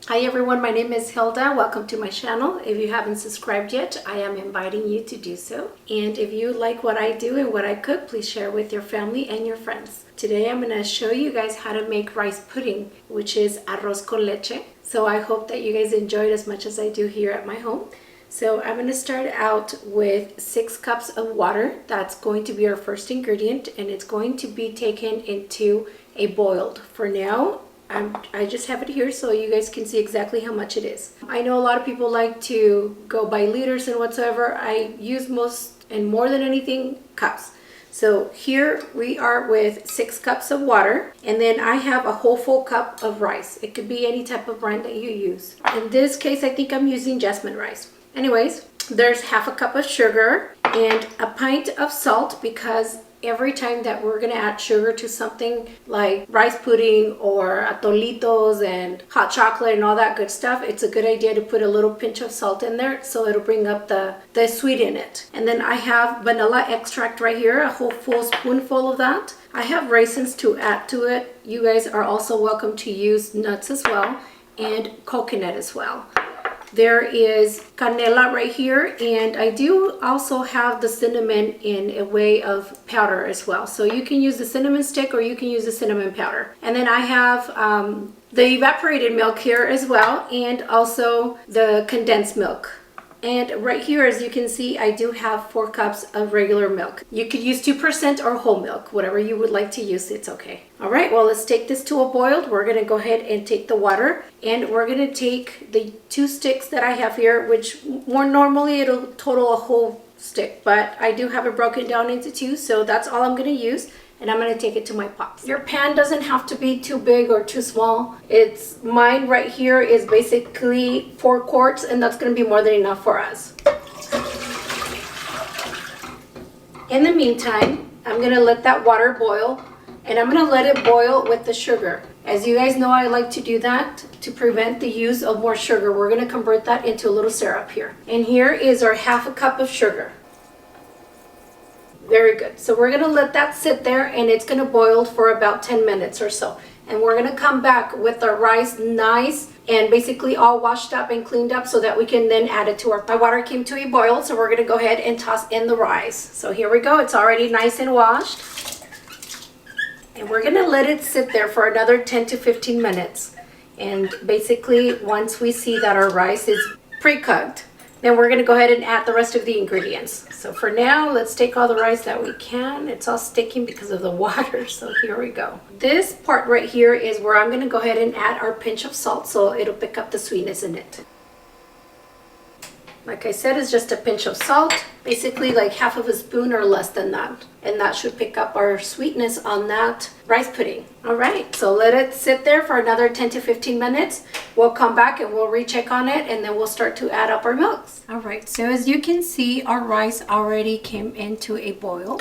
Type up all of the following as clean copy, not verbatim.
Hi everyone, my name is Hilda. Welcome to my channel. If you haven't subscribed yet, I am inviting you to do so. And if you like what I do and what I cook, please share with your family and your friends. Today I'm going to show you guys how to make rice pudding, which is arroz con leche. So I hope that you guys enjoy it as much as I do here at my home. So I'm going to start out with 6 cups of water. That's going to be our first ingredient, and it's going to be taken into a boiled. For now, I just have it here so you guys can see exactly how much it is. I know a lot of people like to go by liters and whatsoever. I use most and more than anything cups. So here we are with 6 cups of water, and then I have a whole full cup of rice. It could be any type of brand that you use. In this case, I think I'm using Jasmin rice. Anyways, there's half a cup of sugar and a pint of salt, because every time that we're going to add sugar to something like rice pudding or atolitos and hot chocolate and all that good stuff, it's a good idea to put a little pinch of salt in there so it'll bring up the sweet in it. And then I have vanilla extract right here, a whole full spoonful of that. I have raisins to add to it. You guys are also welcome to use nuts as well, and coconut as well. There is canela right here, and I do also have the cinnamon in a way of powder as well. So you can use the cinnamon stick or you can use the cinnamon powder. And then I have the evaporated milk here as well, and also the condensed milk. And right here, as you can see, I do have 4 cups of regular milk. You could use 2% or whole milk, whatever you would like to use, it's okay. All right, well, let's take this to a boil. We're gonna go ahead and take the water, and we're gonna take the 2 sticks that I have here, which more normally it'll total a whole stick, but I do have it broken down into 2, so that's all I'm gonna use. And I'm going to take it to my pot. Your pan doesn't have to be too big or too small. Mine right here is basically 4 quarts, and that's going to be more than enough for us. In the meantime, I'm going to let that water boil, and I'm going to let it boil with the sugar. As you guys know, I like to do that to prevent the use of more sugar. We're going to convert that into a little syrup here. And here is our half a cup of sugar. Very good. So we're going to let that sit there, and it's going to boil for about 10 minutes or so. And we're going to come back with our rice nice and basically all washed up and cleaned up so that we can then add it to our... My water came to a boil, so we're going to go ahead and toss in the rice. So here we go. It's already nice and washed. And we're going to let it sit there for another 10 to 15 minutes. And basically, once we see that our rice is pre-cooked, then we're going to go ahead and add the rest of the ingredients. So for now, let's take all the rice that we can. It's all sticking because of the water, so here we go. This part right here is where I'm going to go ahead and add our pinch of salt so it'll pick up the sweetness in it. Like I said, it's just a pinch of salt, basically like half of a spoon or less than that. And that should pick up our sweetness on that rice pudding. All right, so let it sit there for another 10 to 15 minutes. We'll come back and we'll recheck on it, and then we'll start to add up our milks. All right, so as you can see, our rice already came into a boil.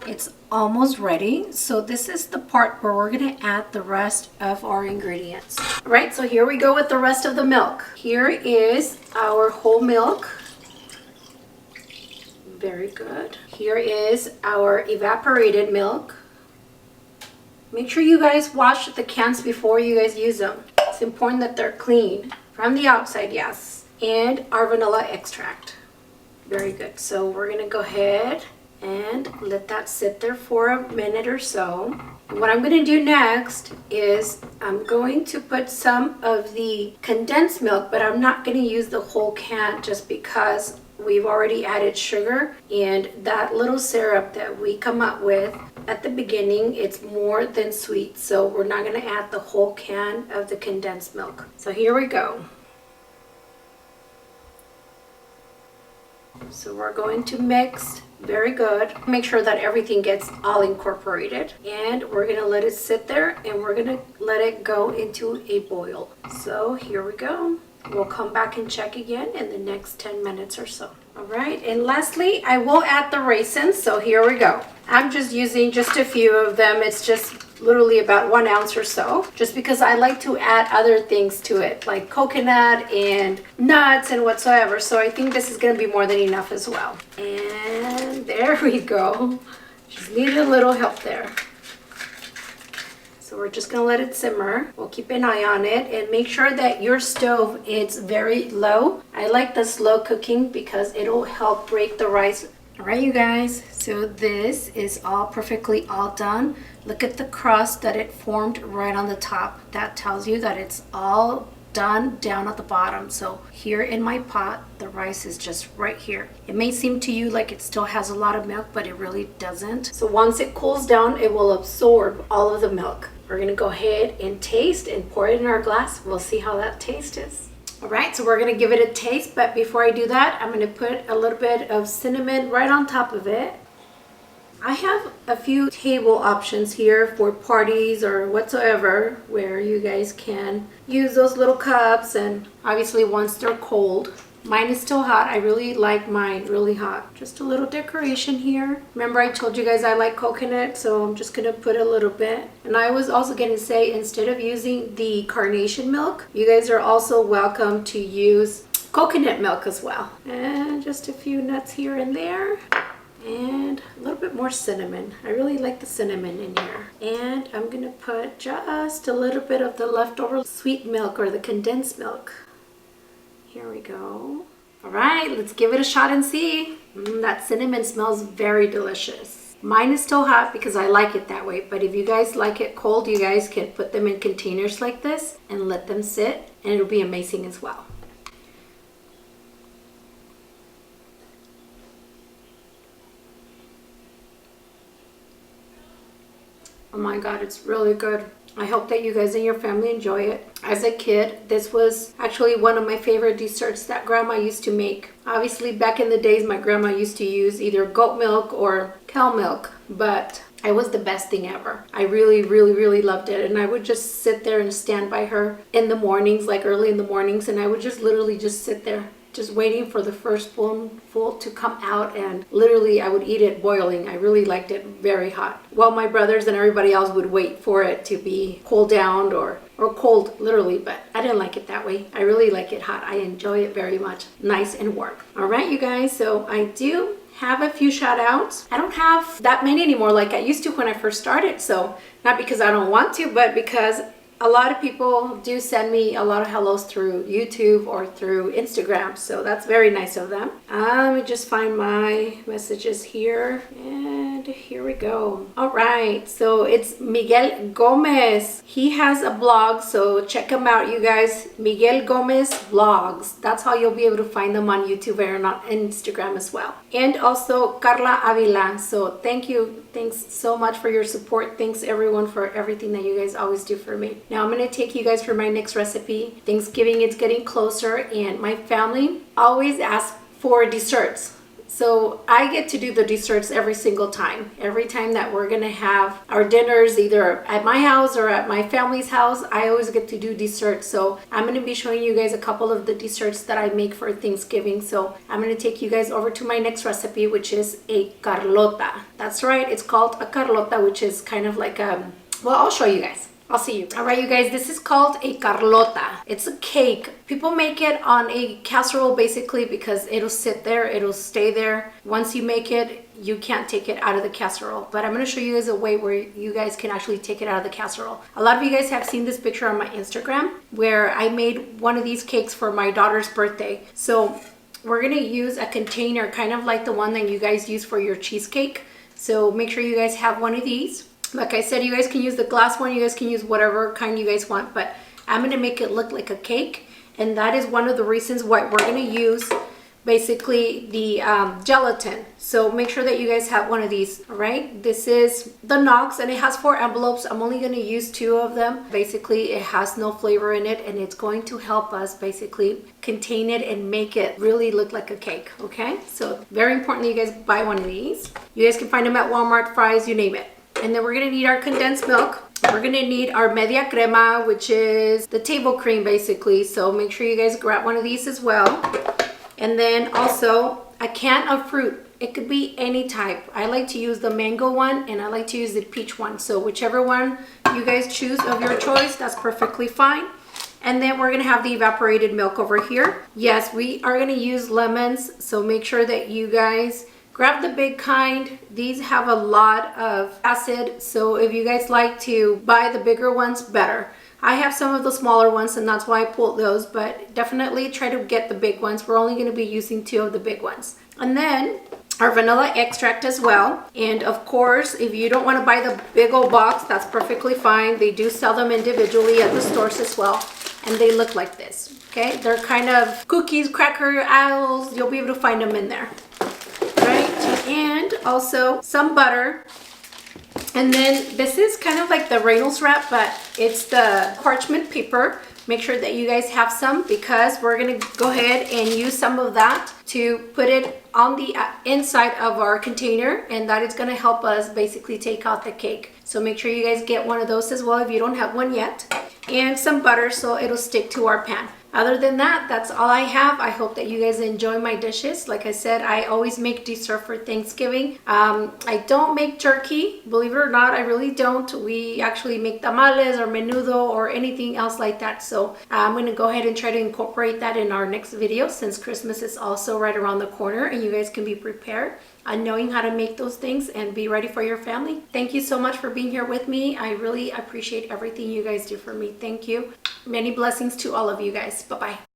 It's almost ready. So this is the part where we're gonna add the rest of our ingredients. All right, so here we go with the rest of the milk. Here is our whole milk. Very good. Here is our evaporated milk. Make sure you guys wash the cans before you guys use them. It's important that they're clean from the outside, yes. And our vanilla extract. Very good. So we're gonna go ahead and let that sit there for a minute or so. And what I'm gonna do next is I'm going to put some of the condensed milk, but I'm not gonna use the whole can just because we've already added sugar, and that little syrup that we come up with at the beginning, it's more than sweet, so we're not going to add the whole can of the condensed milk. So here we go. So we're going to mix very good. Make sure that everything gets all incorporated, and we're going to let it sit there, and we're going to let it go into a boil. So here we go. We'll come back and check again in the next 10 minutes or so. All right, and lastly, I will add the raisins. So here we go. I'm just using just a few of them. It's just literally about 1 ounce or so, just because I like to add other things to it, like coconut and nuts and whatsoever. So I think this is going to be more than enough as well. And there we go. Just needed a little help there. So we're just gonna let it simmer. We'll keep an eye on it and make sure that your stove is very low. I like the slow cooking because it'll help break the rice. All right, you guys, so this is all perfectly all done. Look at the crust that it formed right on the top. That tells you that it's all done down at the bottom. So here in my pot, the rice is just right here. It may seem to you like it still has a lot of milk, but it really doesn't. So once it cools down, it will absorb all of the milk. We're gonna go ahead and taste and pour it in our glass. We'll see how that taste is. All right, so we're gonna give it a taste, but before I do that, I'm gonna put a little bit of cinnamon right on top of it. I have a few table options here for parties or whatsoever where you guys can use those little cups, and obviously once they're cold. Mine is still hot. I really like mine really hot. Just a little decoration here. Remember I told you guys I like coconut, so I'm just gonna put a little bit. And I was also gonna say, instead of using the carnation milk, you guys are also welcome to use coconut milk as well. And just a few nuts here and there. And a little bit more cinnamon. I really like the cinnamon in here. And I'm gonna put just a little bit of the leftover sweet milk or the condensed milk. Here we go. All right, let's give it a shot and see. That cinnamon smells very delicious. Mine is still hot because I like it that way, but if you guys like it cold, you guys can put them in containers like this and let them sit, and it'll be amazing as well. Oh my God, it's really good. I hope that you guys and your family enjoy it. As a kid, this was actually one of my favorite desserts that Grandma used to make. Obviously, back in the days, my grandma used to use either goat milk or cow milk, but it was the best thing ever. I really, really, really loved it. And I would just sit there and stand by her in the mornings, like early in the mornings, and I would just literally just sit there, just waiting for the first spoonful to come out, and literally I would eat it boiling. I really liked it very hot. While my brothers and everybody else would wait for it to be cooled down or cold literally, but I didn't like it that way. I really like it hot. I enjoy it very much. Nice and warm. All right, you guys, so I do have a few shout outs. I don't have that many anymore like I used to when I first started. So not because I don't want to, but because a lot of people do send me a lot of hellos through YouTube or through Instagram, so that's very nice of them. Let me just find my messages here, and here we go. All right, so it's Miguel Gomez. He has a blog, so check him out, you guys. Miguel Gomez Vlogs. That's how you'll be able to find them on YouTube and on Instagram as well. And also Carla Avila. So thank you. Thanks so much for your support. Thanks everyone for everything that you guys always do for me. Now I'm going to take you guys for my next recipe. Thanksgiving is getting closer, and my family always asks for desserts. So I get to do the desserts every single time. Every time that we're going to have our dinners, either at my house or at my family's house, I always get to do desserts. So I'm going to be showing you guys a couple of the desserts that I make for Thanksgiving. So I'm going to take you guys over to my next recipe, which is a Carlota. That's right, it's called a Carlota, which is kind of like well, I'll show you guys. I'll see you. All right, you guys, this is called a Carlota. It's a cake. People make it on a casserole basically because it'll sit there, it'll stay there. Once you make it, you can't take it out of the casserole. But I'm gonna show you guys a way where you guys can actually take it out of the casserole. A lot of you guys have seen this picture on my Instagram where I made one of these cakes for my daughter's birthday. So we're gonna use a container kind of like the one that you guys use for your cheesecake. So make sure you guys have one of these. Like I said, you guys can use the glass one, you guys can use whatever kind you guys want, but I'm going to make it look like a cake, and that is one of the reasons why we're going to use basically the gelatin. So make sure that you guys have one of these. All right, this is the Knox, and it has 4 envelopes. I'm only going to use 2 of them. Basically, it has no flavor in it, and it's going to help us basically contain it and make it really look like a cake. Okay, so very important that you guys buy one of these. You guys can find them at Walmart, Fry's, you name it. And then we're gonna need our condensed milk. We're gonna need our media crema, which is the table cream basically. So make sure you guys grab one of these as well. And then also a can of fruit. It could be any type. I like to use the mango one, and I like to use the peach one. So whichever one you guys choose of your choice, that's perfectly fine. And then we're gonna have the evaporated milk over here. Yes, we are gonna use lemons, so make sure that you guys grab the big kind. These have a lot of acid, so if you guys like to buy the bigger ones, better. I have some of the smaller ones and that's why I pulled those, but definitely try to get the big ones. We're only going to be using 2 of the big ones. And then our vanilla extract as well. And of course, if you don't want to buy the big old box, that's perfectly fine. They do sell them individually at the stores as well. And they look like this, okay? They're kind of cookies, cracker aisles. You'll be able to find them in there, right? And also some butter. And then this is kind of like the Reynolds wrap, but it's the parchment paper. Make sure that you guys have some because we're gonna go ahead and use some of that to put it on the inside of our container, and that is gonna help us basically take out the cake. So make sure you guys get one of those as well if you don't have one yet. And some butter so it'll stick to our pan. Other than that, that's all I have. I hope that you guys enjoy my dishes. Like I said, I always make dessert for Thanksgiving. I don't make jerky, believe it or not, I really don't. We actually make tamales or menudo or anything else like that. So I'm gonna go ahead and try to incorporate that in our next video since Christmas is also right around the corner and you guys can be prepared on knowing how to make those things and be ready for your family. Thank you so much for being here with me. I really appreciate everything you guys do for me. Thank you. Many blessings to all of you guys. Bye-bye.